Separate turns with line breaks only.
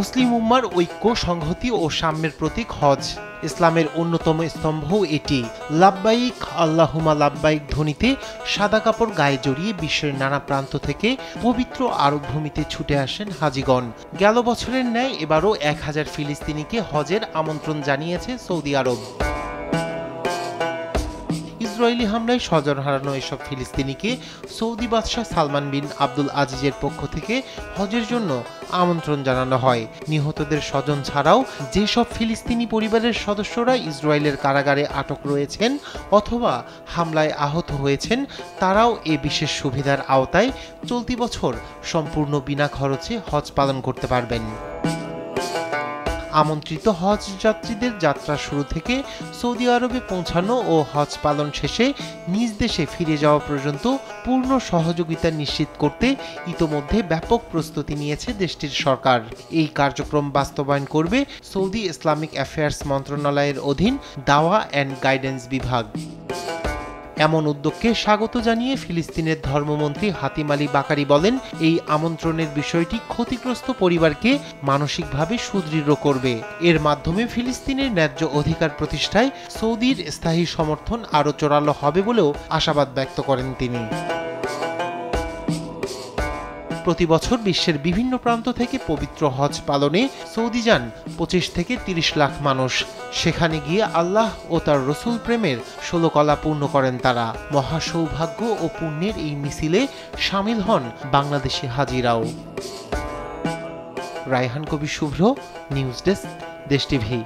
মুসলিম উম্মার ঐক্য, সংহতি ও সাম্যের প্রতীক হজ। ইসলামের অন্যতম স্তম্ভও এটি। লাব্বাইক আল্লাহুম্মা লাব্বাইক ধ্বনিতে সাদা কাপড় গায়ে জড়িয়ে বিশ্বের নানা প্রান্ত থেকে পবিত্র আরব ভূমিতে ছুটে আসেন হাজিগণ। গেল বছরের ন্যায় এবারও 1000 ফিলিস্তিনিকে হজের আমন্ত্রণ জানিয়েছে সৌদি আরব। ইসরায়েলি হামলায় স্বজন হারানো এসব ফিলিস্তিনিকে সৌদি বাদশাহ সালমান বিন আব্দুল আজিজের পক্ষ থেকে হজের জন্য আমন্ত্রণ জানানো হয়। নিহতদের স্বজন ছাড়াও যেসব ফিলিস্তিনি পরিবারের সদস্যরা ইসরায়েলের কারাগারে আটক রয়েছেন অথবা হামলায় আহত হয়েছেন, তারাও এ বিশেষ সুবিধার আওতায় চলতি বছর সম্পূর্ণ বিনা খরচে হজ পালন করতে পারবেন। আমন্ত্রিত হজ যাত্রীদের যাত্রা শুরু থেকে সৌদি আরবে পৌঁছানো ও হজ পালন শেষে নিজ দেশে ফিরে যাওয়া পর্যন্ত পূর্ণ সহযোগিতা নিশ্চিত করতে ইতোমধ্যে ব্যাপক প্রস্তুতি নিয়েছে দেশটির সরকার। এই কার্যক্রম বাস্তবায়ন করবে সৌদি ইসলামিক অ্যাফেয়ার্স মন্ত্রণালয়ের অধীন দাওয়া অ্যান্ড গাইডেন্স বিভাগ। এমন উদ্যোগকে স্বাগত জানিয়ে ফিলিস্তিনের ধর্মমন্ত্রী হাতিম আলী বাকারি বলেন, এই আমন্ত্রণের বিষয়টি ক্ষতিগ্রস্ত পরিবারকে মানসিকভাবে সুদৃঢ় করবে। এর মাধ্যমে ফিলিস্তিনের ন্যায্য অধিকার প্রতিষ্ঠায় সৌদির স্থায়ী সমর্থন আরও জোরালো হবে বলেও আশাবাদ ব্যক্ত করেন তিনি। প্রতি বছর বিশ্বের বিভিন্ন প্রান্ত থেকে পবিত্র হজ পালনে সৌদি যান 25 থেকে 30 লাখ মানুষ। সেখানে গিয়ে আল্লাহ ও তার রসুল প্রেমের 16 কলা পূর্ণ করেন তারা। মহা সৌভাগ্য ও পুণ্যের এই মিছিলে সামিল হন বাংলাদেশি হাজিরাও। রায়হান কবির শুভ্র, নিউজ ডেস্ক, দেশ টিভি।